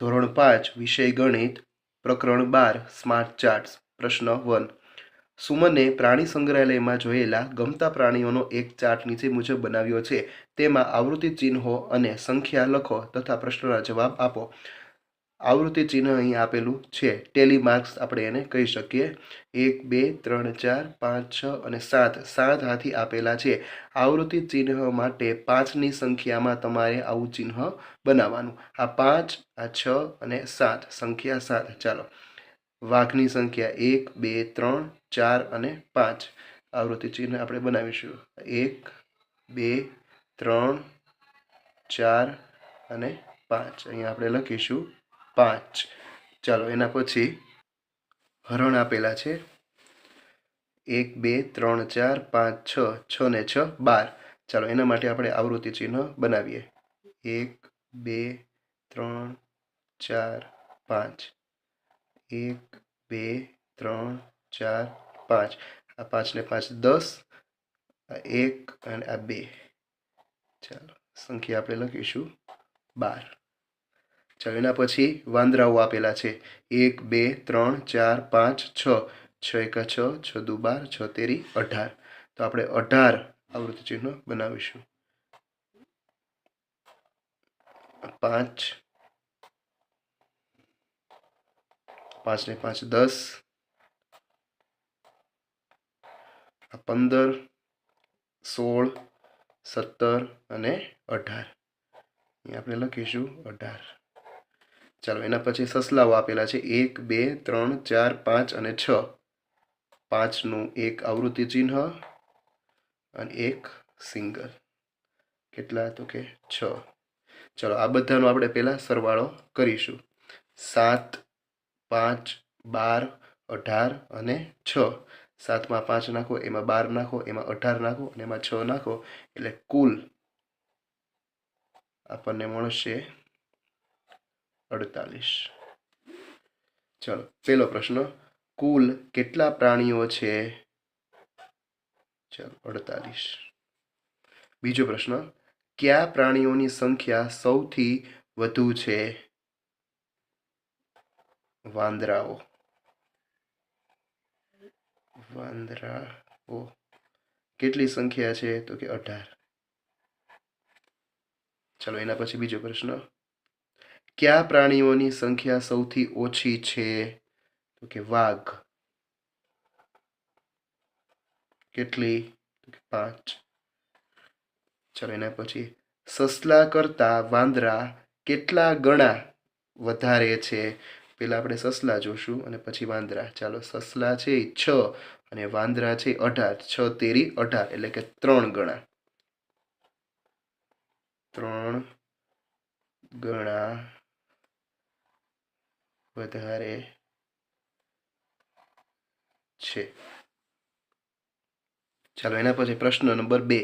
ધોરણ 5 વિષય ગણિત પ્રકરણ 12 સ્માર્ટ ચાર્ટ્સ પ્રશ્ન 1 સુમને પ્રાણી સંગ્રહાલયમાં જોયેલા ગમતા પ્રાણીઓનો એક ચાર્ટ નીચે મુજબ બનાવ્યો છે. તેમાં આવૃત્તિ ચિહ્નો અને સંખ્યા લખો તથા પ્રશ્નોના જવાબ આપો. આવૃત્તિ ચિહ્ન અહીં આપેલું છે. ટેલી માર્ક્સ આપણે એને કહી શકીએ. 1 2 3 4 5 6 અને 7 7 હાથી આપેલા છે. આવૃત્તિ ચિહ્ન માટે 5ની સંખ્યામાં તમારે આવું ચિહ્ન બનાવવાનું. આ 5, આ 6 અને 7 સંખ્યા 7. ચાલો, વાઘની સંખ્યા 1 2 3 4 અને 5. આવૃત્તિ ચિહ્ન આપણે બનાવીશું. 1 2 3 4 અને 5. અહીંયા આપણે લખીશું 5. ચાલો, એના પછી હરણ આપેલા છે. 1 2 3 4 5 6 6 ને 6 12. ચાલો, એના માટે આપણે આવૃત્તિ ચિહ્ન બનાવીએ. 1 2 3 4 5. 1 2 3 4 5. આ 5 ને 5 10. આ 1 અને આ 2. ચાલો, સંખ્યા આપણે લખીશું 12. ચાલો, એના પછી વાંદરાઓ આપેલા છે. 1 2 3 4 5 6. 6 એકા 6, 6 દુ 12, 6 તેરી 18. તો આપણે 18 આવૃત્તિ ચિહ્ન બનાવીશું. 5 5 ને 5 10. 15 16 17 અને 18. અહીં આપણે લખીશું 18. ચાલો, એના પછી સસલાઓ આપેલા છે. 1 2 3 4 5 અને 6. 5નું એક આવૃત્તિ ચિહ્ન અને એક સિંગલ. કેટલા? તો કે 6. ચાલો, આ બધાનો આપણે પહેલા સરવાળો કરીશું. 7 5 12 18 અને 6. 7માં 5 નાખો, એમાં 12 નાખો, એમાં 18 નાખો અને એમાં 6 નાખો, એટલે કુલ આપણને મળશે 48. ચાલો, પહેલો પ્રશ્ન, કુલ કેટલા પ્રાણીઓ છે? ચાલો, 48. બીજો પ્રશ્ન, કયા પ્રાણીઓની સંખ્યા સૌથી વધુ છે? વાંદરાઓ. વાંદરાઓ કેટલી સંખ્યા છે? તો કે 18. ચાલો, એના પછી બીજો પ્રશ્ન, કયા પ્રાણીઓની સંખ્યા સૌથી ઓછી છે? તો કે વાઘ. કેટલી? તો કે 5. ચાલો, એના પછી સસલા કરતા વાંદરા કેટલા ગણા વધારે છે? પહેલા આપણે સસલા જોશું અને પછી વાંદરા. ચાલો, સસલા છે 6 અને વાંદરા છે 18. 6 તેરી 18, એટલે કે 3 ગણા. 3 ગણા વધારે છે. ચાલો, એના પછી પ્રશ્ન નંબર 2,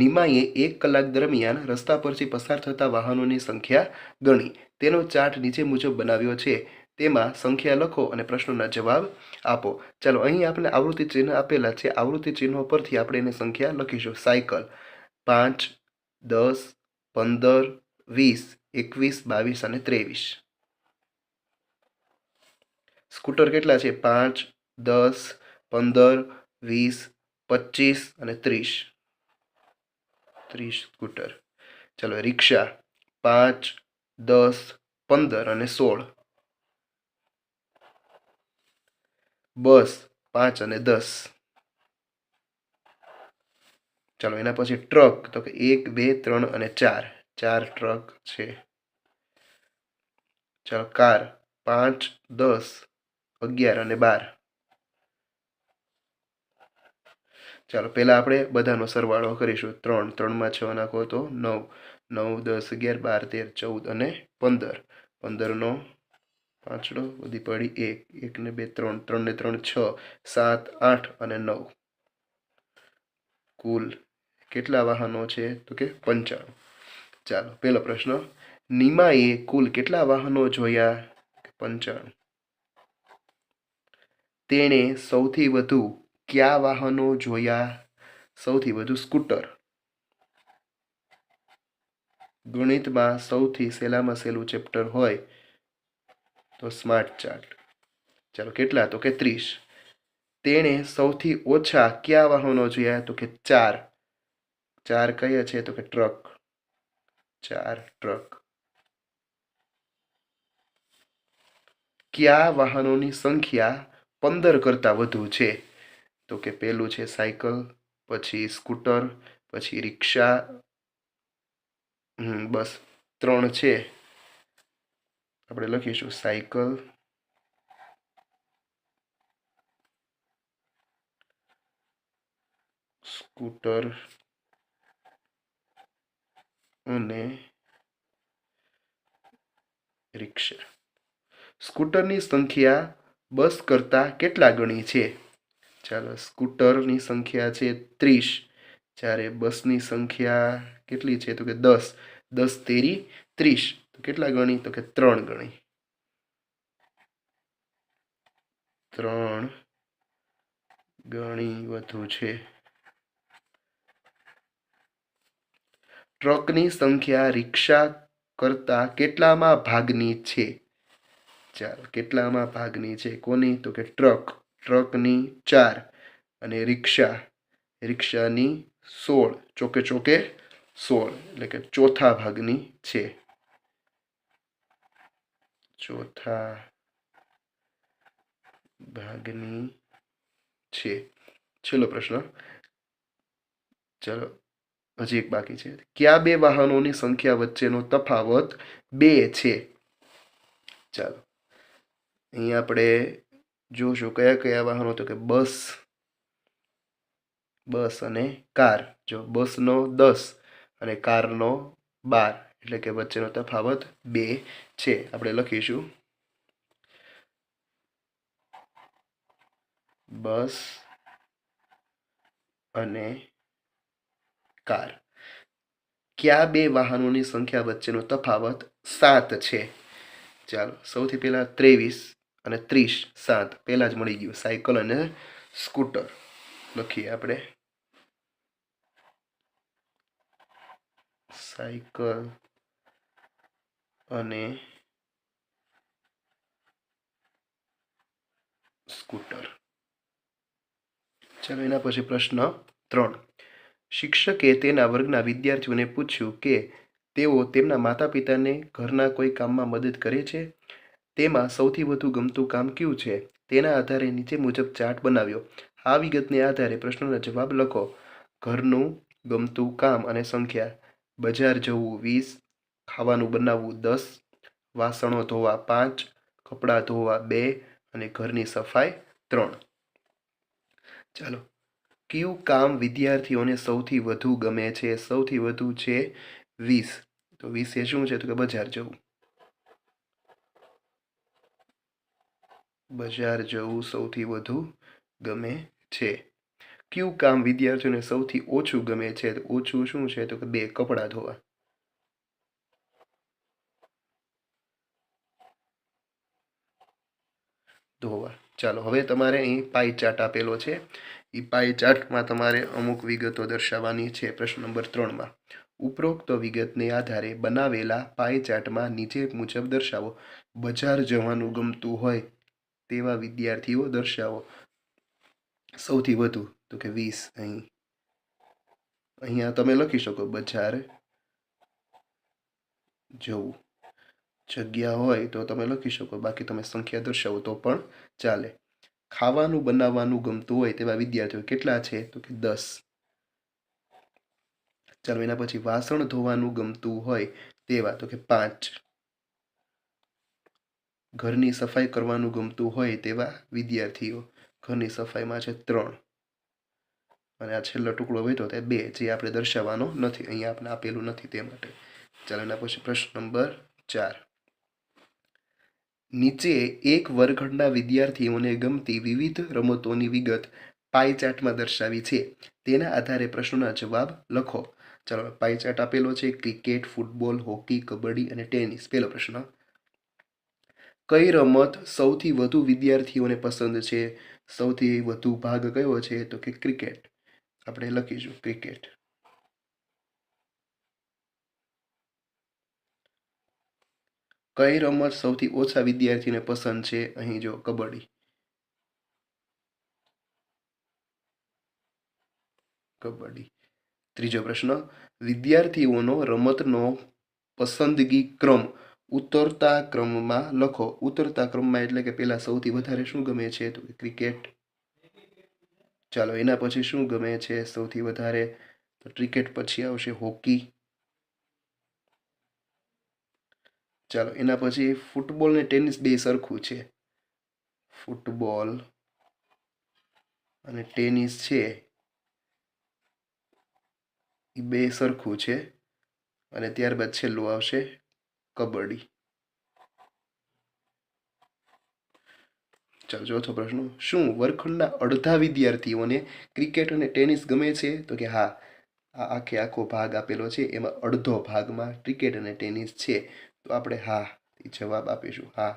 નિમાએ 1 કલાક દરમિયાન રસ્તા પરથી પસાર થતા વાહનોની સંખ્યા ગણી. તેનો ચાર્ટ નીચે મુજબ બનાવ્યો છે. તેમાં સંખ્યા લખો અને પ્રશ્નોના જવાબ આપો. ચાલો, અહીં આપણે આવૃત્તિ ચિહ્ન આપેલા છે. આવૃત્તિ ચિહ્નો પરથી આપણે એની સંખ્યા લખીશું. સાયકલ 5 10 15 20 21 22 અને 23. સ્કૂટર કેટલા છે? 5 10 15 20 25 અને 30. 30 સ્કૂટર. ચાલો, રિક્ષા 5 10 15 અને 16. બસ 5 અને 10. ચાલો, એના પછી ટ્રક, તો કે 1 2 3 અને 4. 4 ટ્રક છે. ચાલો, કાર 5 10 11 અને 12. ચાલો, પહેલા આપણે બધાનો સરવાળો કરીશું. 3 3માં 6 નાખો તો 9 9 10 11 12 13 14 અને 15. 15નો પાંચડો બધી પડી 1 1 ને 2 3 3 ને 3 6 7 8 અને 9. કુલ કેટલા વાહનો છે? તો કે 95. ચાલો, પહેલો પ્રશ્ન, નિમાએ કુલ કેટલા વાહનો જોયા? 95. તેણે સૌથી વધુ કયા વાહનો જોયા? સૌથી વધુ સ્કૂટર. ગણિતમાં સૌથી સહેલામાં સહેલું ચેપ્ટર હોય તો સ્માર્ટ ચાર્ટ. ચાલો કેટલા? તો કે 30. તેણે સૌથી ઓછા કયા વાહનો જોયા? તો કે 4. 4 કયા છે? તો કે ટ્રક. 4 ટ્રક. કયા વાહનોની સંખ્યા 15 કરતાં વધુ છે? તો કે પહેલું છે સાયકલ, પછી સ્કૂટર, પછી રિક્ષા. બસ 3 છે. આપણે લખીશું સાયકલ, સ્કૂટર અને રિક્ષા. સ્કૂટરની સંખ્યા બસ કરતાં કેટલા ગણી છે? ચાલો સ્કૂટરની સંખ્યા છે 30, જ્યારે બસની સંખ્યા કેટલી છે? તો કે 10. 10 તેરી 30. તો કેટલા ગણી? તો કે 3 ગણી. 3 ગણી વધુ છે. ટ્રકની સંખ્યા રિક્ષા કરતાં કેટલામાં ભાગની છે? ચાલો કેટલામાં ભાગની છે? કોની? તો કે ટ્રકની 4 અને રિક્ષાની 16. ચોકે 16, એટલે કે ચોથા ભાગની છે. ચોથા ભાગની છે. છેલ્લો પ્રશ્ન. ચલો હજી એક બાકી છે. કયા બે વાહનોની સંખ્યા વચ્ચેનો તફાવત 2 છે? ચાલો અહીં આપણે જોશું કયા કયા વાહનો. તો કે બસ અને કાર. જો બસનો 10 અને કારનો 12, એટલે કે વચ્ચેનો તફાવત 2 છે. આપણે લખીશું બસ અને કાર. કયા બે વાહનોની સંખ્યા વચ્ચેનો તફાવત 7 છે? ચાલો સૌથી પહેલા 23 અને 30. 7 પહેલા જ મળી ગયું. સાયકલ અને સ્કૂટર લખીએ આપણે. સાયકલ અને સ્કૂટર. ચાલો એના પછી પ્રશ્ન 3. શિક્ષકે તેના વર્ગના વિદ્યાર્થીઓને પૂછ્યું કે તેઓ તેમના માતા પિતાને ઘરના કોઈ કામમાં મદદ કરે છે. તેમાં સૌથી વધુ ગમતું કામ કયું છે? તેના આધારે નીચે મુજબ ચાર્ટ બનાવ્યો. આ વિગતને આધારે પ્રશ્નોના જવાબ લખો. ઘરનું ગમતું કામ અને સંખ્યા. બજાર જવું 20, ખાવાનું બનાવવું 10, વાસણો ધોવા 5, કપડાં ધોવા 2 અને ઘરની સફાઈ 3. ચાલો કયું કામ વિદ્યાર્થીઓને સૌથી વધુ ગમે છે? સૌથી વધુ છે 20. તો 20 એ શું છે? તો કે બજાર જવું. બજાર જવું સૌથી વધુ ગમે છે. કયું કામ વિદ્યાર્થીઓને સૌથી ઓછું ગમે છે? ઓછું શું છે? તો કે 2, કપડાં ધોવા. ચાલો હવે તમારે અહીં પાઈ ચાર્ટ આપેલો છે. એ પાઈ ચાર્ટમાં તમારે અમુક વિગતો દર્શાવવાની છે. પ્રશ્ન નંબર 3માં ઉપરોક્ત વિગતને આધારે બનાવેલા પાઈ ચાર્ટમાં નીચે મુજબ દર્શાવો. બજાર જવાનું ગમતું હોય તેવા વિદ્યાર્થીઓ દર્શાવો. સૌથી વધુ તો કે 20. અહીંયા તમે લખી શકો બજાર જવું. જગ્યા હોય તો તમે લખી શકો, બાકી તમે સંખ્યા દર્શાવો તો પણ ચાલે. ખાવાનું બનાવવાનું ગમતું હોય તેવા વિદ્યાર્થીઓ કેટલા છે? તો કે 10. ચાલો એના પછી વાસણ ધોવાનું ગમતું હોય તેવા તો કે 5. ઘરની સફાઈ કરવાનું ગમતું હોય તેવા વિદ્યાર્થીઓ ઘરની સફાઈમાં છે 3. અને આ છેલ્લો ટુકડો વધ્યો તે 2, જે આપણે દર્શાવવાનો નથી. અહીંયા આપણે આપેલું નથી તે માટે. ચાલો એના પછી પ્રશ્ન નંબર 4. નીચે એક વર્ગખંડના વિદ્યાર્થીઓને ગમતી વિવિધ રમતોની વિગત પાઈ ચાર્ટમાં દર્શાવી છે. તેના આધારે પ્રશ્નોના જવાબ લખો. ચાલો પાઈ ચાર્ટ આપેલો છે. ક્રિકેટ, ફૂટબોલ, હોકી, કબડ્ડી અને ટેનિસ. પહેલો પ્રશ્ન. કઈ રમત સૌથી વધુ વિદ્યાર્થીઓને પસંદ છે? સૌથી વધુ ભાગ કયો છે? તો કે ક્રિકેટ. આપણે લખીશું ક્રિકેટ. કઈ રમત સૌથી ઓછા વિદ્યાર્થીને પસંદ છે? અહીં જો કબડ્ડી. કબડ્ડી. ત્રીજો પ્રશ્ન, વિદ્યાર્થીઓનો રમતનો પસંદગી ક્રમ ઉતરતા ક્રમમાં લખો. ઉતરતા ક્રમમાં એટલે કે પહેલા સૌથી વધારે શું ગમે છે? તો ક્રિકેટ. ચાલો, એના પછી શું ગમે છે સૌથી વધારે? તો ક્રિકેટ પછી આવશે હોકી. ચાલો, એના પછી ફૂટબોલ ને ટેનિસ બે સરખું છે. ફૂટબોલ અને ટેનિસ છે એ બે સરખું છે. અને ત્યારબાદ છેલ્લું આવશે કબડ્ડી. ચાલો, ચોથો પ્રશ્ન, શું વર્ગખંડના અડધા વિદ્યાર્થીઓને ક્રિકેટ અને ટેનિસ ગમે છે? તો કે હા, આ આખો ભાગ આપેલો છે એમાં અડધો ભાગમાં ક્રિકેટ અને ટેનિસ છે. તો આપણે હા જવાબ આપીશું, હા.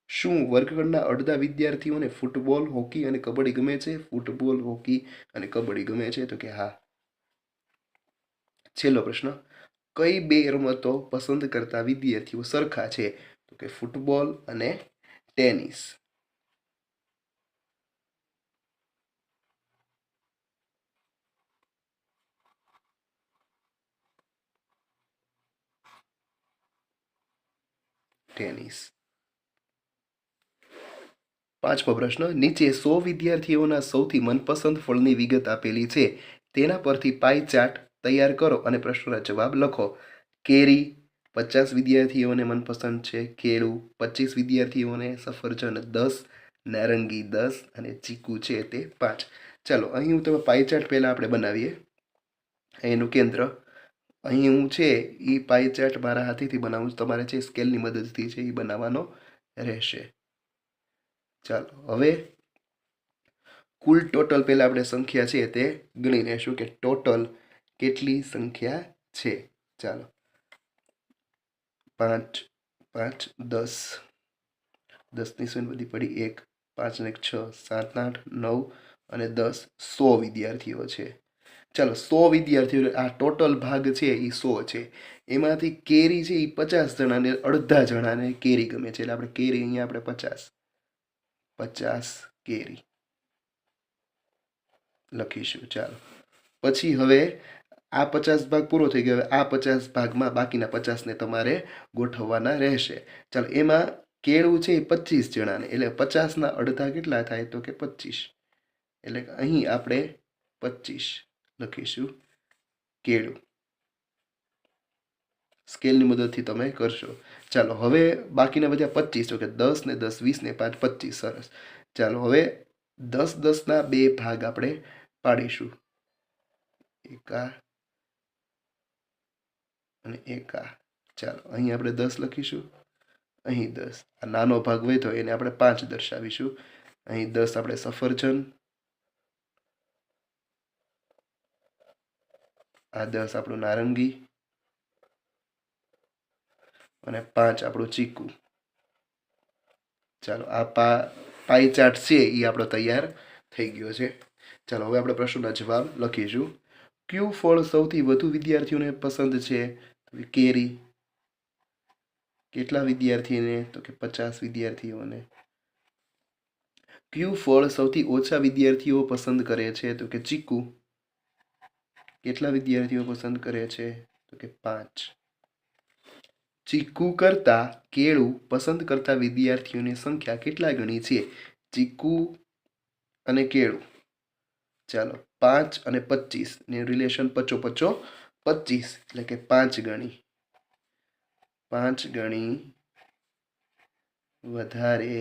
શું વર્ગખંડના અડધા વિદ્યાર્થીઓને ફૂટબોલ, હોકી અને કબડ્ડી ગમે છે? ફૂટબોલ, હોકી અને કબડ્ડી ગમે છે? તો કે હા. છેલ્લો પ્રશ્ન, કઈ બે રમતો પસંદ કરતા વિદ્યાર્થીઓ સરખા છે? તો કે ફૂટબોલ અને ટેનિસ. ટેનિસ. પાંચમો પ્રશ્ન, નીચે 100 વિદ્યાર્થીઓના સૌથી મનપસંદ ફળની વિગત આપેલી છે. તેના પરથી પાઈ ચાર્ટ તૈયાર કરો અને પ્રશ્નોના જવાબ લખો. કેરી 50 વિદ્યાર્થીઓને મનપસંદ છે. કેળું 25 વિદ્યાર્થીઓને, સફરજન 10, નારંગી 10 અને ચીકુ છે તે 5. ચાલો, અહીં હું તમે પાઈ ચાર્ટ પહેલાં આપણે બનાવીએ. એનું કેન્દ્ર અહીં હું છે એ પાઈ ચાર્ટ મારા હાથેથી બનાવું છું. તમારે છે સ્કેલની મદદથી છે એ બનાવવાનો રહેશે. ચાલો, હવે કુલ ટોટલ પહેલાં આપણે સંખ્યા છે તે ગણી લેશું કે ટોટલ કેટલી સંખ્યા છે. ચાલો, 5 5 10, 10ની શૂન્ય બધી પડી 1, 5 ને 6, 7 8 9 અને 10, 100 વિદ્યાર્થીઓ છે. ચાલો, 100 વિદ્યાર્થીઓ, આ ટોટલ ભાગ છે એ 100 છે. એમાંથી કેરી છે એ 50 જણાને, અડધા જણાને કેરી ગમે છે એટલે આપણે કેરી અહીંયા આપણે 50 કેરી લખીશું. ચાલો, પછી હવે આ 50 ભાગ પૂરો થઈ ગયો. હવે આ 50 ભાગમાં બાકીના 50ને તમારે ગોઠવવાના રહેશે. ચાલો, એમાં કેળું છે એ 25 જણાને, એટલે 50ના અડધા કેટલા થાય? તો કે 25. એટલે અહીં આપણે 25 લખીશું કેળું. સ્કેલની મદદથી તમે કરશો. ચાલો, હવે બાકીના બધા 25, તો કે 10 ને 10, 20 ને 5, 25. સરસ. ચાલો, હવે 10 10ના બે ભાગ આપણે પાડીશું. એકા અને એકા. ચાલો, અહીં આપણે 10 લખીશું, અહીં 10. આ નાનો ભાગ વધ્યો એને આપણે 5 દર્શાવીશું. અહીં 10 આપણે સફરજન, આ 10 આપણું નારંગી અને 5 આપણું ચીકુ. ચાલો, આ પાઈ ચાર્ટ છે એ આપણો તૈયાર થઈ ગયો છે. ચાલો, હવે આપણે પ્રશ્નોના જવાબ લખીશું. કયું ફળ સૌથી વધુ વિદ્યાર્થીઓને પસંદ છે? કેરી. કેટલા વિદ્યાર્થીઓને? તો કે 50 વિદ્યાર્થીઓને. કયું ફળ સૌથી ઓછા વિદ્યાર્થીઓ પસંદ કરે છે? તો કે ચીકુ. કેટલા વિદ્યાર્થીઓ પસંદ કરે છે? તો કે 5. ચીકુ કરતા કેળું પસંદ કરતા વિદ્યાર્થીઓની સંખ્યા કેટલા ગણી છે? ચીકુ અને કેળું. ચાલો, 5 અને 25 ને રિલેશન 55 25 એટલે કે 5 ગણી. 5 ગણી વધારે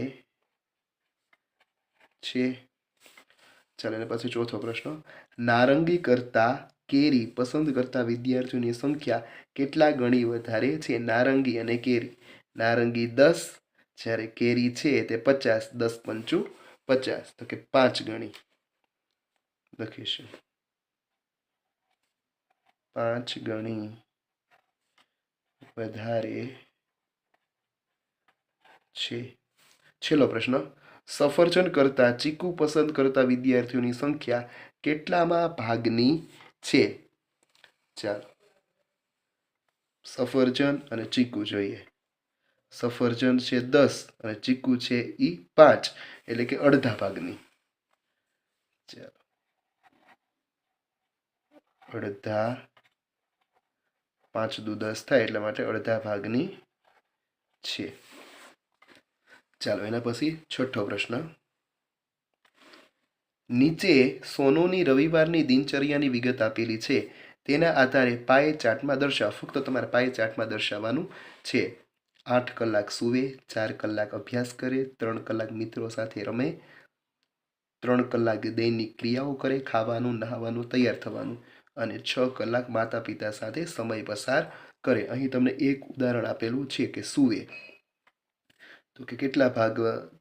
છે. ચાલો, અને પછી ચોથો પ્રશ્ન, નારંગી કરતા કેરી પસંદ કરતા વિદ્યાર્થીઓની સંખ્યા કેટલા ગણી વધારે છે? નારંગી અને કેરી. નારંગી 10, જ્યારે કેરી છે તે 50. 10 પંચું 50, તો કે 5 ગણી લખીશું. 5 ગણી વધારે છે. છેલ્લો પ્રશ્ન, સફરજન કરતા ચીકુ પસંદ કરતા વિદ્યાર્થીઓની સંખ્યા કેટલામાં ભાગની છે? ચાલો, સફરજન અને ચીકુ જોઈએ. સફરજન છે 10 અને ચીકુ છે એ 5, એટલે કે અડધા ભાગની. ચાલો, અડધા, 5 દુ 10 થાય, એટલે માટે અડધા ભાગની છે. ચાલો, એના પછી છઠ્ઠો પ્રશ્ન. નીચે સોનુની રવિવારની દિનચર્યાની વિગત આપેલી છે. તેના આધારે પાય ચાર્ટમાં દર્શાવો. ફક્ત તમારે પાય ચાર્ટમાં દર્શાવવાનું છે. 8 કલાક સૂવે, 4 કલાક અભ્યાસ કરે, 3 કલાક મિત્રો સાથે રમે, 3 કલાક દૈનિક ક્રિયાઓ કરે, ખાવાનું, નહાવાનું, તૈયાર થવાનું, અને 6 કલાક માતા પિતા સાથે સમય પસાર કરે. અહીં તમને એક ઉદાહરણ આપેલું છે કે સૂવે. તો કે કેટલા ભાગ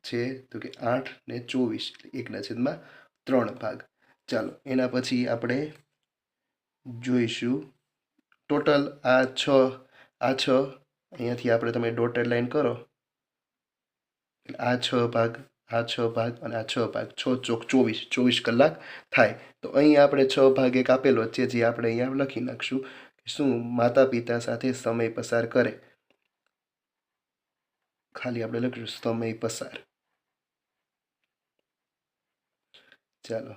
છે? તો કે 8 ને 24, 1/3 ભાગ. ચાલો, એના પછી આપણે જોઈશું ટોટલ આ છ અહીંયાથી આપણે તમે ડોટેડ લાઈન કરો, આ 6 ભાગ, આ 6 ભાગ અને આ 6 ભાગ, 6 ચોક 24 કલાક થાય. તો અહીં આપણે 6 ભાગ એક આપેલો છે, જે આપણે અહીંયા લખી નાખશું. શું? માતા પિતા સાથે સમય પસાર કરે. ખાલી આપણે લખીશું સમય પસાર. ચાલો,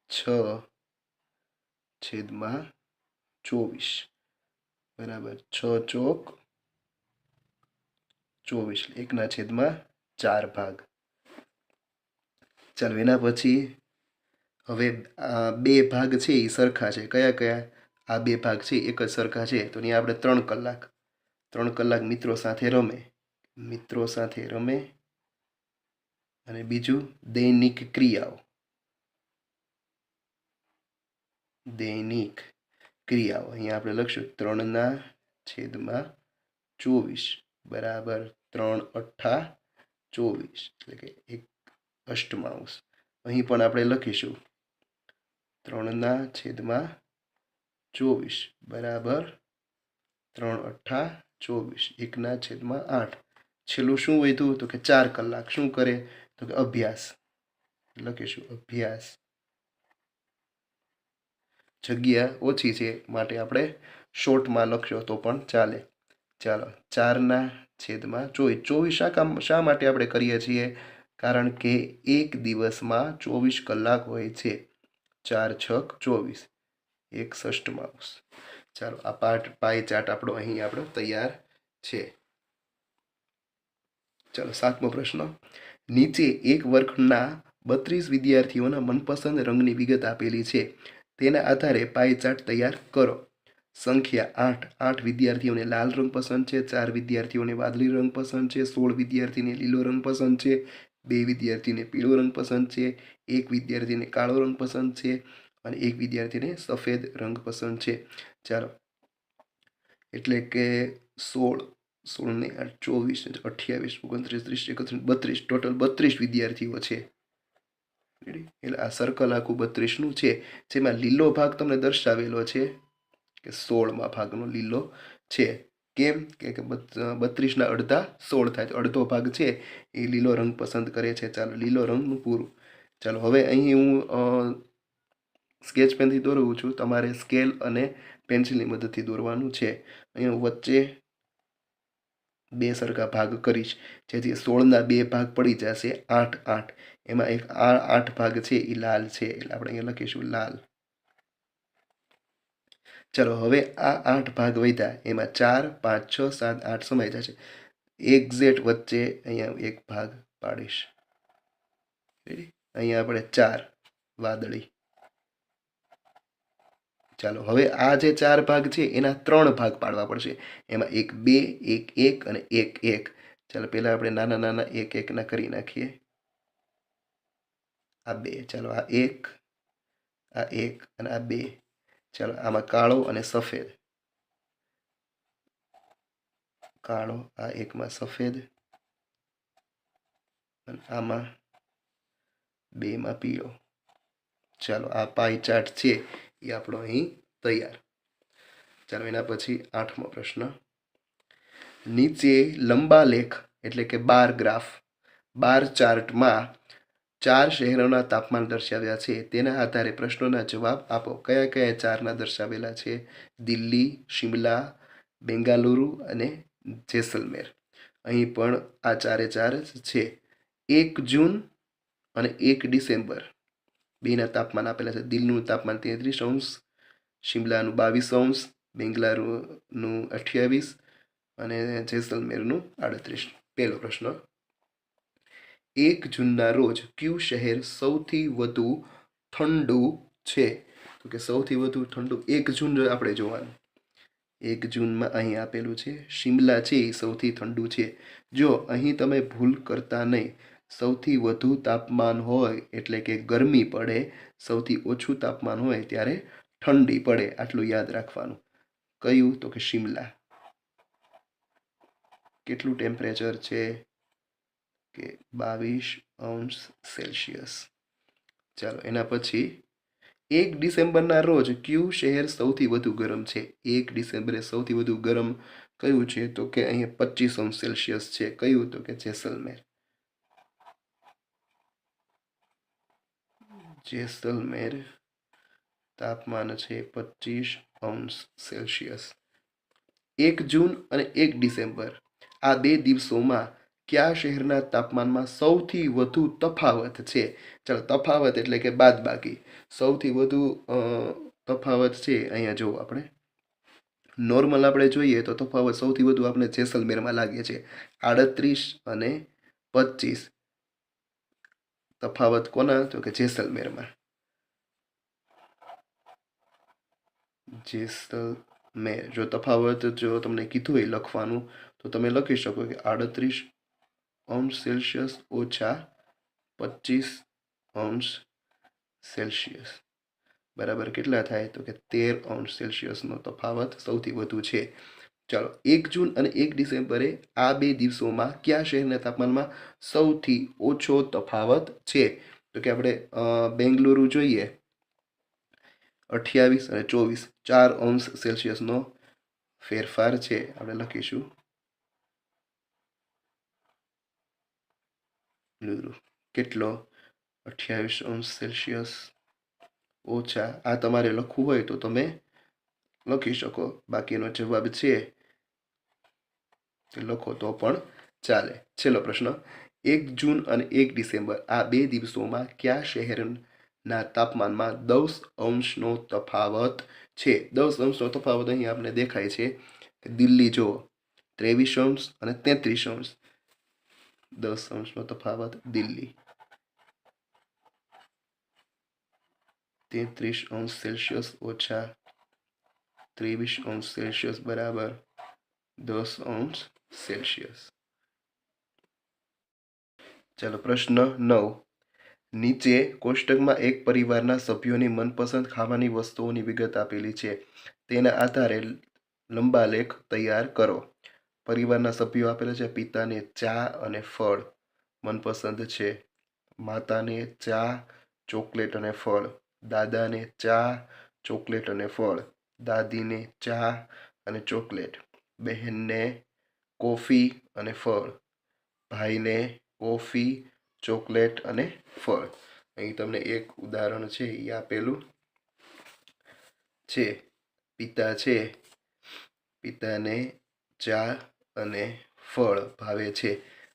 6/24 બરાબર 6 ચોક 24, 1/4 ભાગ. ચાલો, એના પછી હવે આ 2 ભાગ છે એ સરખા છે. કયા કયા? આ 2 ભાગ છે એક જ સરખા છે, તો અહીંયા આપણે 3 કલાક મિત્રો સાથે રમે, અને બીજું દૈનિક ક્રિયાઓ. અહીંયા આપણે લખશું 3/24 બરાબર 3/8 એટલે કે 1/8. અહીં પણ આપણે લખીશું 3/24 બરાબર 3/8 1/8. છેલ્લું શું વધ્યું? તો કે 4 કલાક શું કરે? તો કે અભ્યાસ. લખીશું અભ્યાસ. જગ્યા ઓછી છે માટે આપણે શોર્ટમાં લખશો તો પણ ચાલે. ચાલો, 4/24. શા માટે આપણે કરીએ છીએ? કારણ કે એક દિવસમાં 24 કલાક હોય છે. 4 છક 24, 1/8. ચાલો, આ પાય ચાર્ટ આપણો અહીં તૈયાર છે. ચાલો, 7મો પ્રશ્ન. નીચે એક વર્ગના 32 વિદ્યાર્થીઓના મનપસંદ રંગની વિગત આપેલી છે. તેના આધારે પાય ચાર્ટ તૈયાર કરો. સંખ્યા 8 વિદ્યાર્થીઓને લાલ રંગ પસંદ છે, 4 વિદ્યાર્થીઓને વાદળી રંગ પસંદ છે, 16 વિદ્યાર્થીને લીલો રંગ પસંદ છે, 2 વિદ્યાર્થીને પીળો રંગ પસંદ છે, 1 વિદ્યાર્થીને કાળો રંગ પસંદ છે, અને 1 વિદ્યાર્થીને સફેદ રંગ પસંદ છે. ચાલો, એટલે કે 16 ને 24, 28, 29, 30, 31, 32, ટોટલ 32 વિદ્યાર્થીઓ છે. એટલે આ સર્કલ આખું 32નું છે, જેમાં લીલો ભાગ તમને દર્શાવેલો છે કે 16મા ભાગનો લીલો છે. કેમ? કે 32ના અડધા 16 થાય, તો અડધો ભાગ છે એ લીલો રંગ પસંદ કરે છે. ચાલો, લીલો રંગનું પૂરું. ચાલો, હવે અહીં હું સ્કેચ પેનથી દોરવું છું. તમારે સ્કેલ અને પેન્સિલની મદદથી દોરવાનું છે. અહીં હું વચ્ચે 2 સરખા ભાગ કરીશ, જેથી 16ના 2 ભાગ પડી જશે 8. એમાં એક 8 ભાગ છે એ લાલ છે, એટલે આપણે અહીંયા લખીશું લાલ. ચાલો, હવે આ 8 ભાગ વધ્યા, એમાં 4, 5, 6, 7, 8 સમાઈ જશે. એક્ઝેક્ટ વચ્ચે અહીંયા એક ભાગ પાડીશ. અહીંયા આપણે 4 વાદળી. ચાલો, હવે આ જે 4 ભાગ છે એના 3 ભાગ પાડવા પડશે. એમાં 1, 2, 1, 1 અને 1, 1. ચાલો, પહેલાં આપણે નાના 1, 1 કરી નાખીએ. આ 2. ચાલો, આ 1, આ 1 અને આ 2. ચાલો, આમાં કાળો અને સફેદ. કાળો, આ એકમાં સફેદ, અને આમાં 2માં પીળો. ચાલો, આ પાય ચાર્ટ છે એ આપણો અહીં તૈયાર. ચાલો, એના પછી 8મો પ્રશ્ન. નીચે લંબા લેખ એટલે કે બાર ગ્રાફ, બાર ચાર્ટમાં 4 શહેરોના તાપમાન દર્શાવ્યા છે. તેના આધારે પ્રશ્નોના જવાબ આપો. કયા કયા 4ના દર્શાવેલા છે? દિલ્હી, શિમલા, બેંગાલુરુ અને જેસલમેર. અહીં પણ આ ચારે ચાર જ છે. 1 જૂન અને 1 ડિસેમ્બર બેના તાપમાન આપેલા છે. દિલ્હીનું તાપમાન 33°, શિમલાનું 22°, બેંગલુરુનું 28 અને જેસલમેરનું 38. પહેલો પ્રશ્ન, 1 જૂનના રોજ કયું શહેર સૌથી વધુ ઠંડુ છે? તો કે સૌથી વધુ ઠંડુ 1 જૂન આપણે જોવાનું. 1 જૂનમાં અહીં આપેલું છે શિમલા છે એ સૌથી ઠંડુ છે. જો અહીં તમે ભૂલ કરતા નહીં, સૌથી વધુ તાપમાન હોય એટલે કે ગરમી પડે, સૌથી ઓછું તાપમાન હોય ત્યારે ઠંડી પડે. આટલું યાદ રાખવાનું. કયું? તો કે શિમલા. કેટલું ટેમ્પરેચર છે? કે 22°C. ચાલો એના પછી 1 ડિસેમ્બરના રોજ કયું શહેર સૌથી વધુ ગરમ છે? 1 ડિસેમ્બરે સૌથી વધુ ગરમ કયું છે? તો કે અહીંયા 25°C છે. કયું? તો કે જેસલમેર. જેસલમેર તાપમાન છે 25°C. 1 જૂન અને 1 ડિસેમ્બર આ બે દિવસોમાં કયા શહેરના તાપમાનમાં સૌથી વધુ તફાવત છે? ચાલો, તફાવત એટલે કે બાદબાકી. સૌથી વધુ તફાવત છે અહીંયા જુઓ, આપણે નોર્મલ આપણે જોઈએ તો તફાવત સૌથી વધુ આપણે જેસલમેરમાં લાગે છે 38 અને 25. તફાવત કોના? તો કે જેસલમેરમાં. જેસલમેર. જો તફાવત જો તમને કીધું હોય લખવાનું તો તમે લખી શકો કે 38°C ઓછા 25°C બરાબર કેટલા થાય? તો કે 13°C નો તફાવત સૌથી વધુ છે. ચાલો, 1 જૂન અને 1 ડિસેમ્બરે આ બે દિવસોમાં કયા શહેરના તાપમાનમાં સૌથી ઓછો તફાવત છે? તો કે આપણે બેંગલુરુ જોઈએ 28 અને 24, 4°C નો ફેરફાર છે. આપણે લખીશું કેટલો? 28°C ઓછા. આ તમારે લખવું હોય તો તમે લખી શકો, બાકીનો જવાબ છે લખો તો પણ ચાલે. છેલ્લો પ્રશ્ન, 1 જૂન અને 1 ડિસેમ્બર આ બે દિવસોમાં કયા શહેરના તાપમાનમાં 10° તફાવત છે? 10° તફાવત અહીં આપણે દેખાય છે. દિલ્હી જુઓ 23° અને 33°. 10° તફાવત દિલ્હી 33°C ઓછા 23°C બરાબર 10°C. ચાલો, પ્રશ્ન 9. નીચે કોષ્ટકમાં એક પરિવારના સભ્યોની મનપસંદ ખાવાની વસ્તુઓની વિગત આપેલી છે. તેના આધારે લંબાલેખ તૈયાર કરો. પરિવારના સભ્યો આપેલા છે. પિતાને ચા અને ફળ મનપસંદ છે. માતાને ચા, ચોકલેટ અને ફળ. દાદાને ચા, ચોકલેટ અને ફળ. દાદીને ચા અને ચોકલેટ. બહેનને કોફી અને ફળ. ભાઈને કોફી, ચોકલેટ અને ફળ. અહીં તમને એક ઉદાહરણ છે એ આપેલું છે. પિતા છે, પિતાને ચા અને ફળ ભાવે છે.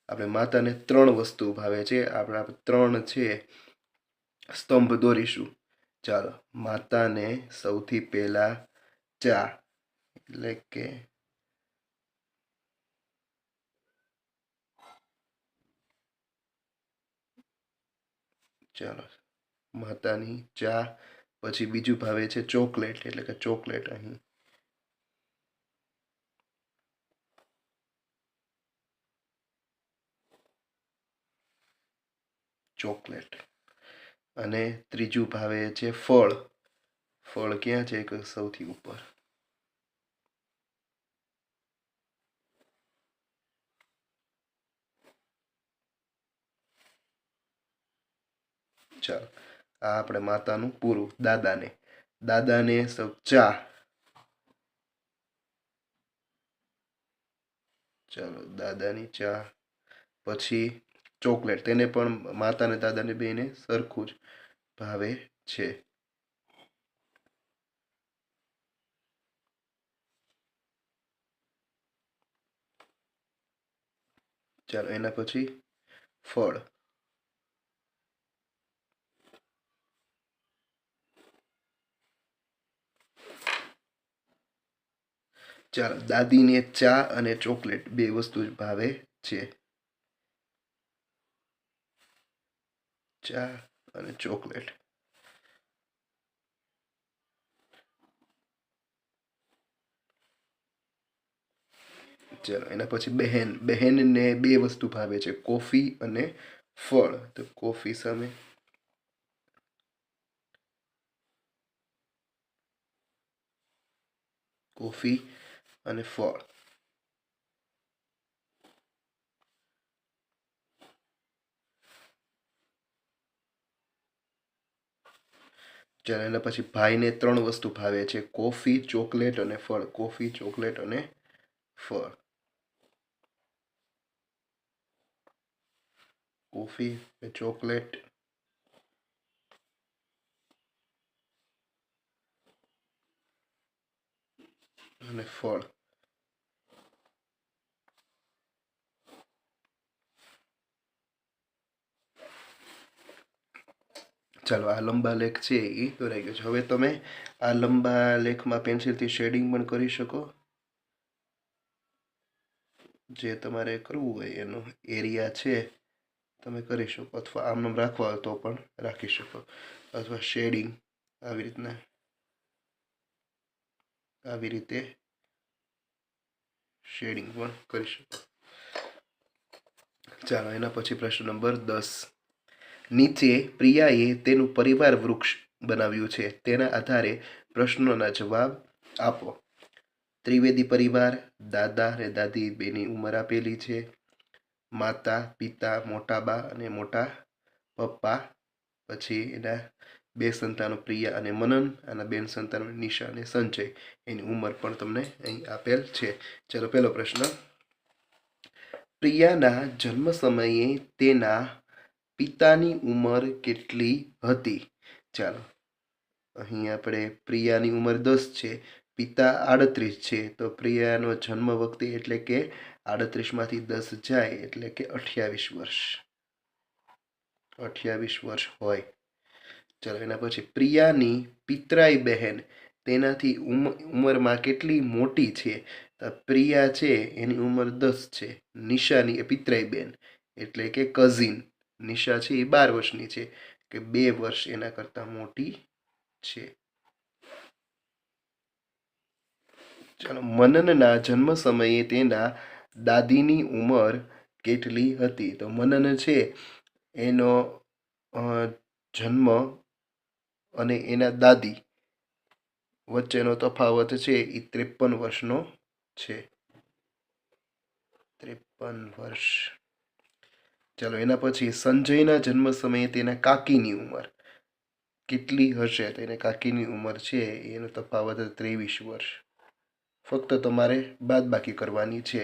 આપણે માતાને 3 વસ્તુ ભાવે છે. આપણે 3 છે સ્તંભ દોરીશું. ચાલો, માતાને સૌથી પહેલા ચા, એટલે કે ચાલો માતાની ચા. પછી બીજું ભાવે છે ચોકલેટ, એટલે કે ચોકલેટ. અહીં ચોકલેટ. અને ત્રીજું ભાવે છે ફળ. ફળ ક્યાં છે? કે સૌથી ઉપર. ચાલો, આ આપણે માતાનું પૂરું. દાદાને સૌ ચા. ચાલો, દાદાની ચા. પછી ચોકલેટ, તેને પણ માતા અને દાદાને બેને સરખું જ ભાવે છે. ચાલો એના પછી ફળ. ચાલો દાદીને ચા અને ચોકલેટ બે વસ્તુ જ ભાવે છે. ચા અને ચોકલેટ. ચાલો એના પછી બહેનને બે વસ્તુ ભાવે છે, કોફી અને ફળ. તો કોફી સામે કોફી અને ફળ. ચાલો એના પછી ભાઈને ત્રણ વસ્તુ ભાવે છે, કોફી, ચોકલેટ અને ફળ. કોફી, ચોકલેટ અને ફળ. કોફી, ચોકલેટ અને ફળ. ચાલો આ લંબા લેખ છે એ દોરાઈ ગયો છે. હવે તમે આ લંબા લેખમાં પેન્સિલથી શેડિંગ પણ કરી શકો, જે તમારે કરવું હોય એનો એરિયા છે તમે કરી શકો, અથવા આમ રાખવા હોય તો પણ રાખી શકો, અથવા શેડિંગ આવી રીતે શેડિંગ પણ કરી શકો. ચાલો એના પછી પ્રશ્ન નંબર 10. નીચે પ્રિયાએ તેનું પરિવાર વૃક્ષ બનાવ્યું છે, તેના આધારે પ્રશ્નોના જવાબ આપો. ત્રિવેદી પરિવાર, દાદા અને દાદી બેની ઉંમર આપેલી છે, માતા પિતા, મોટા બા અને મોટા પપ્પા, પછી એના બે સંતાનો પ્રિયા અને મનન, અને બેન સંતાનો નિશા અને સંજય, એની ઉંમર પણ તમને અહીં આપેલ છે. ચાલો પહેલો પ્રશ્ન. પ્રિયાના જન્મ સમયે તેના પિતાની ઉંમર કેટલી હતી? ચાલો અહીં આપણે પ્રિયાની ઉંમર 10 છે, પિતા 38 છે, તો પ્રિયાનો જન્મ વખતે એટલે કે 38માંથી 10 જાય એટલે કે 28 વર્ષ. 28 વર્ષ હોય. ચાલો એના પછી પ્રિયાની પિતરાઈ બહેન તેનાથી ઉંમરમાં કેટલી મોટી છે? તો પ્રિયા છે એની ઉંમર 10 છે, નિશાની એ પિતરાઈ બેન એટલે કે કઝિન નિશા છે એ 12 વર્ષની છે, કે 2 વર્ષ એના કરતાં મોટી છે. ચાલો મનનના જન્મ સમયે તેના દાદીની ઉંમર કેટલી હતી? તો મનન છે એનો જન્મ અને એના દાદી વચ્ચેનો તફાવત છે એ 53 વર્ષનો છે. 53 વર્ષ. ચાલો એના પછી સંજયના જન્મ સમયે તેના કાકીની ઉંમર કેટલી હશે? તો એને કાકીની ઉંમર છે એનો તફાવત 23 વર્ષ. ફક્ત તમારે બાદબાકી કરવાની છે.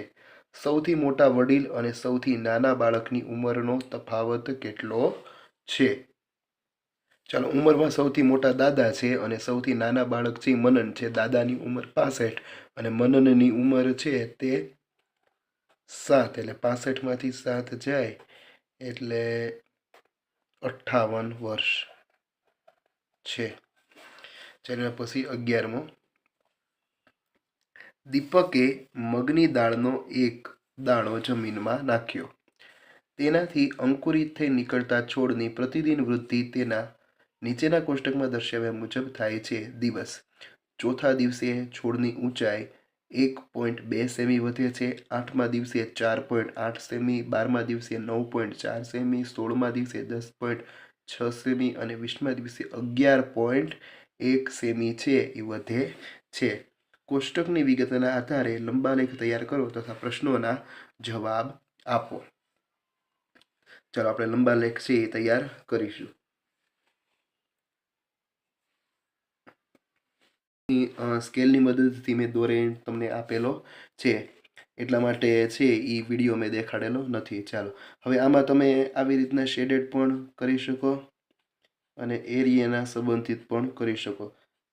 સૌથી મોટા વડીલ અને સૌથી નાના બાળકની ઉંમરનો તફાવત કેટલો છે? ચાલો ઉંમરમાં સૌથી મોટા દાદા છે અને સૌથી નાના બાળક છે મનન છે. દાદાની ઉંમર 65 અને મનનની ઉંમર છે તે 7, એટલે 65માંથી 7 જાય એટલે 58 વર્ષ છે. ચાલો પછી 11મો. દીપકે મગની દાળનો એક દાણો જમીનમાં નાખ્યો. તેનાથી અંકુરિત થઈ નીકળતા છોડની પ્રતિદિન વૃદ્ધિ તેના નીચેના કોષ્ટકમાં દર્શાવ્યા મુજબ થાય છે. દિવસ. ચોથા દિવસે છોડની ઊંચાઈ 1.2 સેમી વધે છે, 8મા દિવસે 4.8 સેમી, 12મા દિવસે 9.4 સેમી, 16મા દિવસે 10.6 સેમી અને 20મા દિવસે 11.1 સેમી છે એ વધે છે. કોષ્ટકની વિગતના આધારે લંબાલેખ તૈયાર કરો તથા પ્રશ્નોના જવાબ આપો. ચાલો આપણે લંબાલેખ છે એ તૈયાર કરીશું. સ્કેલની મદદથી મેં દોરેણ તમને આપેલો છે, એટલા માટે છે એ વિડીયો મેં દેખાડેલો નથી. ચાલો હવે આમાં તમે આવી રીતના શેડેડ પણ કરી શકો અને એરિયાના સંબંધિત પણ કરી શકો.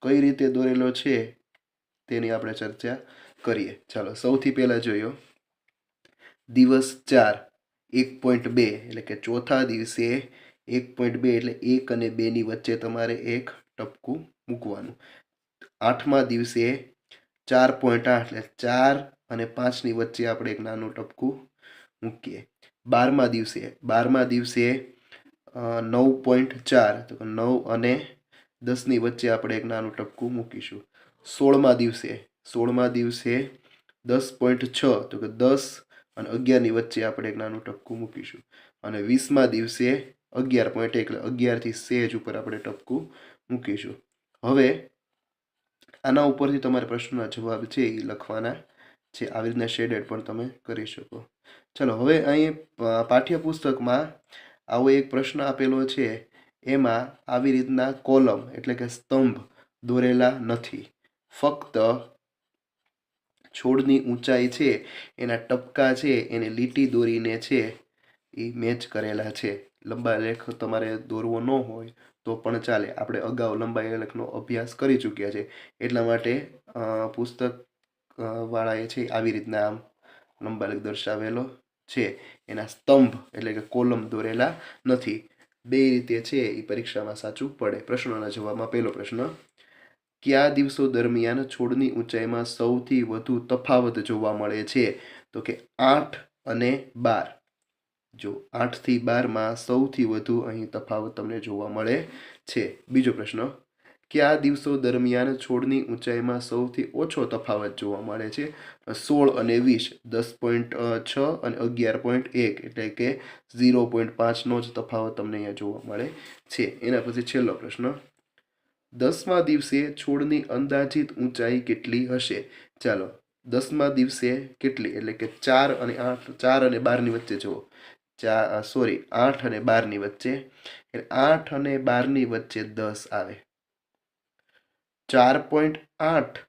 કઈ રીતે દોરેલો છે તેની આપણે ચર્ચા કરીએ. ચાલો સૌથી પહેલાં જોયો દિવસ 4 1.2 એટલે કે ચોથા દિવસે 1.2 એટલે 1 અને 2ની વચ્ચે તમારે એક ટપકું મૂકવાનું. 8મા દિવસે 4.8 એટલે 4 અને 5ની વચ્ચે આપણે એક નાનું ટપકું મૂકીએ. 12મા દિવસે 9.4 તો 9 અને 10ની વચ્ચે આપણે એક નાનું ટપકું મૂકીશું. 16મા દિવસે 10.6 તો કે 10 અને 11ની વચ્ચે આપણે એક નાનું ટપકું મૂકીશું. અને 20મા દિવસે 11.1 એટલે 11થી સહેજ ઉપર આપણે ટપકું મૂકીશું. હવે આના ઉપરથી તમારે પ્રશ્નના જવાબ છે એ લખવાના છે. આવી રીતના શેડેડ પણ તમે કરી શકો. ચલો હવે અહીં પાઠ્યપુસ્તકમાં આવો એક પ્રશ્ન આપેલો છે. એમાં આવી રીતના કોલમ એટલે કે સ્તંભ દોરેલા નથી. ફક્ત છોડની ઊંચાઈ છે એના ટપકા છે એને લીટી દોરીને છે એ મેચ કરેલા છે. લંબાઈ લેખ તમારે દોરવો ન હોય તો પણ ચાલે. આપણે અગાઉ લંબાઈ લેખનો અભ્યાસ કરી ચૂક્યા છે એટલા માટે પુસ્તક વાળાએ છે આવી રીતના આમ લંબાઈ લેખ દર્શાવેલો છે. એના સ્તંભ એટલે કે કોલમ દોરેલા નથી. બે રીતે છે એ પરીક્ષામાં સાચું પડે. પ્રશ્નોના જવાબમાં પહેલો પ્રશ્ન, કયા દિવસો દરમિયાન છોડની ઊંચાઈમાં સૌથી વધુ તફાવત જોવા મળે છે? તો કે 8 અને 12. જો 8 થી 12માં સૌથી વધુ અહીં તફાવત તમને જોવા મળે છે. બીજો પ્રશ્ન, કયા દિવસો દરમિયાન છોડની ઊંચાઈમાં સૌથી ઓછો તફાવત જોવા મળે છે? 16 અને 20, 10.6 અને 11.1 એટલે કે 0.5નો જ તફાવત તમને અહીંયા જોવા મળે છે. એના પછી છેલ્લો પ્રશ્ન, 10મા દિવસે છોડની અંદાજિત ઊંચાઈ કેટલી હશે? ચાલો 10મા દિવસે કેટલી એટલે કે 4 અને 8, 4 અને 12ની વચ્ચે જુઓ. 8 અને 12ની વચ્ચે, 8 અને 12ની વચ્ચે 10 આવે. 4.8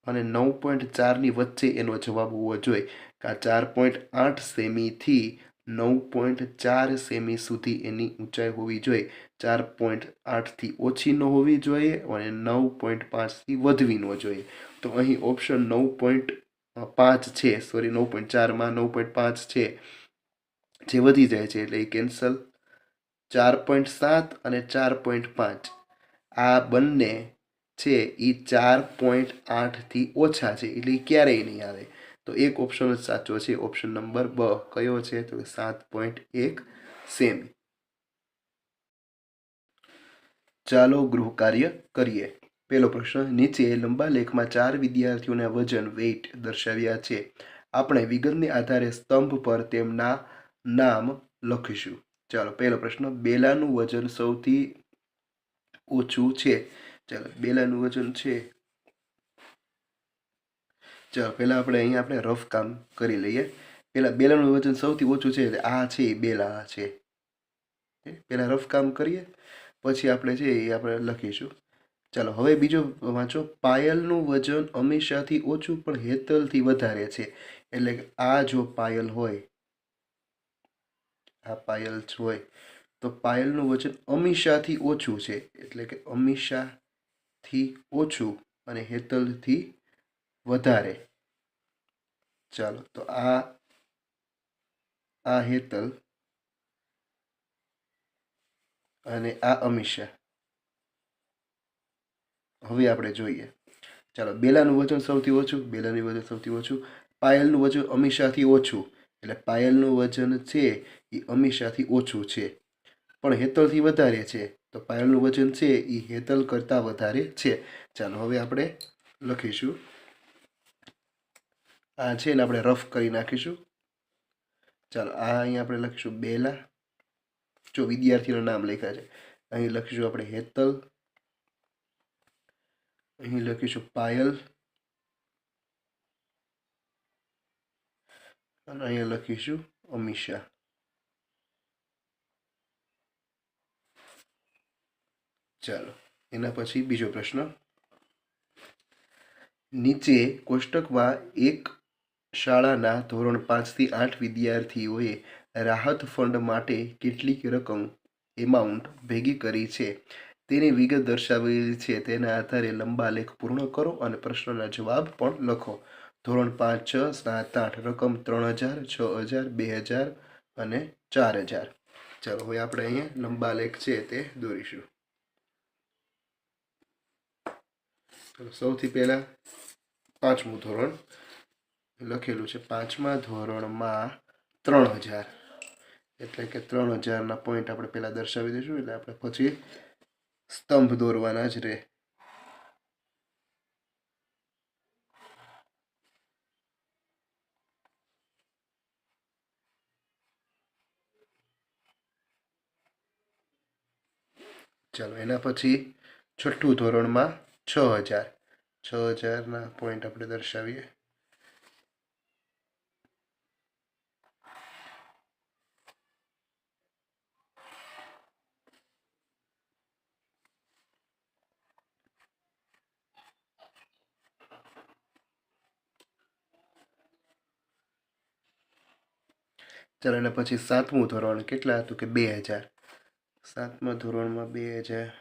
અને 9.4ની વચ્ચે એનો જવાબ હોવો જોઈએ. કે 4.8 સેમીથી 9.4 સેમી સુધી એની ઊંચાઈ હોવી જોઈએ. 4.8થી ઓછી ન હોવી જોઈએ અને 9.5થી વધવી ન જોઈએ. તો અહીં ઓપ્શન 9.5 છે, 9.4માં 9.5 છે જે વધી જાય છે એટલે એ કેન્સલ. 4.7 અને 4.5 આ બંને છે એ 4.8થી ઓછા છે એટલે એ ક્યારેય નહીં આવે. તો એક ઓપ્શન જ સાચો છે, ઓપ્શન નંબર બ. કયો છે? તો 7.1 સેમી. ચાલો ગૃહ કાર્ય કરીએ. પહેલો પ્રશ્ન, નીચે લંબા લેખમાં 4 વિદ્યાર્થીઓના વજન વેઇટ દર્શાવ્યા છે. આપણે વિગતને આધારે સ્તંભ પર તેમના નામ લખીશું. ચાલો પહેલો પ્રશ્ન, બેલાનું વજન સૌથી ઓછું છે. ચાલો બેલાનું વજન છે. ચાલો પહેલાં આપણે રફ કામ કરી લઈએ. પહેલાં બેલાનું વજન સૌથી ઓછું છે એટલે આ છે બેલા છે. પહેલાં રફ કામ કરીએ પછી આપણે છે એ આપણે લખીશું. ચાલો હવે બીજો વાંચો, પાયલનું વજન હંમેશાથી ઓછું પણ હેતલથી વધારે છે. એટલે કે આ જો પાયલ હોય, આ પાયલ હોય તો પાયલનું વજન હંમેશાથી ઓછું છે એટલે કે હંમેશાથી ઓછું અને હેતલથી વધારે. ચાલો તો આ હેતલ અને આ અમીષા. હવે આપણે જોઈએ. ચાલો બેલાનું વજન સૌથી ઓછું, બેલાનું વજન સૌથી ઓછું. પાયલનું વજન અમીષાથી ઓછું એટલે પાયલનું વજન છે એ અમીષાથી ઓછું છે પણ હેતલથી વધારે છે. તો પાયલનું વજન છે એ હેતલ કરતાં વધારે છે. ચાલો હવે આપણે લખીશું. આ છે ને આપણે રફ કરી નાખીશું. ચાલો આ અહીંયા આપણે લખીશું બેલા. જો વિદ્યાર્થીનું નામ લખ્યા છે. અહીં લખીશું આપણે હેતલ, અહીં લખીશું પાયલ અને અહીંયા લખીશું અમીષા. ચાલો એના પછી બીજો પ્રશ્ન, નીચે કોષ્ટકમાં એક શાળાના ધોરણ 5 થી 8 વિદ્યાર્થીઓએ રાહત ફંડ માટે કેટલીક રકમ એમાઉન્ટ ભેગી કરી છે તેની વિગત દર્શાવેલી છે. તેના આધારે લંબા લેખ પૂર્ણ કરો અને પ્રશ્નના જવાબ પણ લખો. ધોરણ 5, 6, 7, 8 રકમ 3000, 6000, 2000, અને 4000. ચાલો હવે આપણે અહીંયા લંબા લેખ છે તે દોરીશું. સૌથી પહેલાં 5મું ધોરણ લખેલું છે. 5મા ધોરણમાં 3000, એટલે કે 3000ના પોઈન્ટ આપણે પહેલાં દર્શાવી દઈશું, એટલે આપણે પછી સ્તંભ દોરવાના જ રહે. ચાલો એના પછી 6ઠું ધોરણમાં 6000. 6000ના પોઈન્ટ આપણે દર્શાવીએ. ચાલો એના પછી 7મું ધોરણ કેટલા હતું કે 2000. 7મા ધોરણમાં 2000.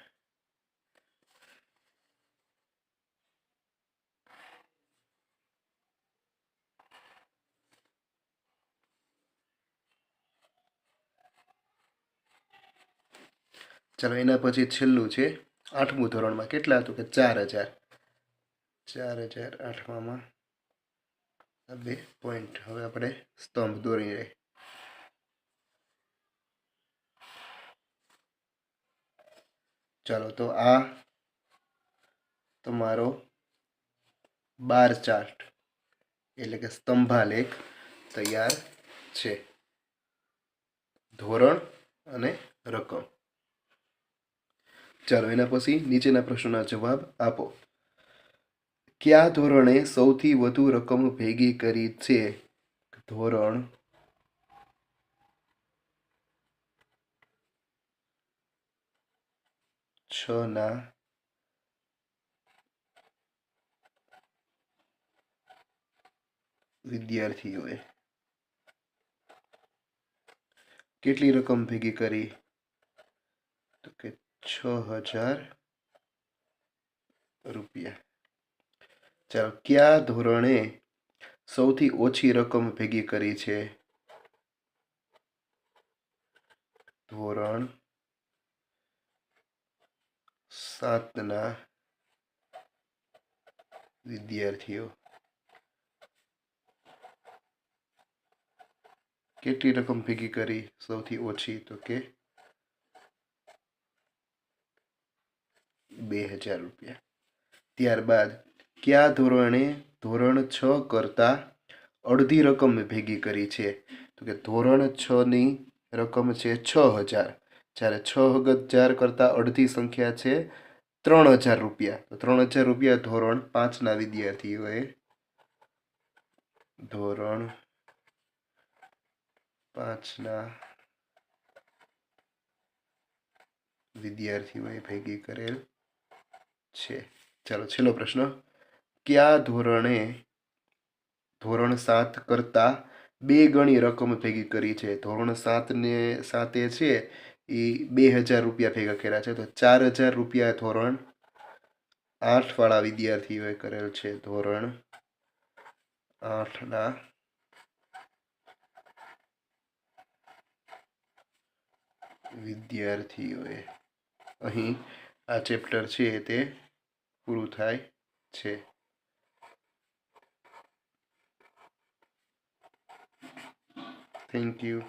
ચાલો એના પછી છેલ્લું છે 8મું ધોરણમાં કેટલા હતું કે 4000. 4000 8મામાં 2 પોઈન્ટ. હવે આપણે સ્તંભ દોરી રહે. ચાલો તો આ તમારો બાર ચાર્ટ એટલે કે સ્તંભાલેખ તૈયાર છે. ધોરણ અને રકમ. ચાલો એના પછી નીચેના પ્રશ્નોના જવાબ આપો. કયા ધોરણે સૌથી વધુ રકમ ભેગી કરી છે? ધોરણ 6ના વિદ્યાર્થીઓએ. કેટલી રકમ ભેગી કરી? તો કે 6000 રૂપિયા. ચાલો કયા ધોરણે સૌથી ઓછી રકમ ભેગી કરી છે? ધોરણ 7ના વિદ્યાર્થીઓ. કેટલી રકમ ભેગી કરી સૌથી ઓછી? તો કે 2000 રૂપિયા. ત્યારબાદ કયા ધોરણે ધોરણ 6 કરતાં અડધી રકમ ભેગી કરી છે? તો કે ધોરણ 6ની રકમ છે 6000, જ્યારે 6000 કરતાં અડધી સંખ્યા છે 3000 રૂપિયા. તો 3000 રૂપિયા ધોરણ 5ના વિદ્યાર્થીઓએ ધોરણ 5ના વિદ્યાર્થીઓએ ભેગી કરેલ છે. ચાલો છેલ્લો પ્રશ્ન. કયા ધોરણે ધોરણ 7 કરતાં 2 ગણી રકમ ભેગી કરી છે? ધોરણ 7એ છે એ 2000 રૂપિયા ભેગા કર્યા છે, તો 4000 રૂપિયા ધોરણ 8વાળા વિદ્યાર્થીઓએ કરેલ છે. ધોરણ 8ના વિદ્યાર્થીઓએ. અહીં આ ચેપ્ટર છે તે પૂરું થાય છે. Thank you.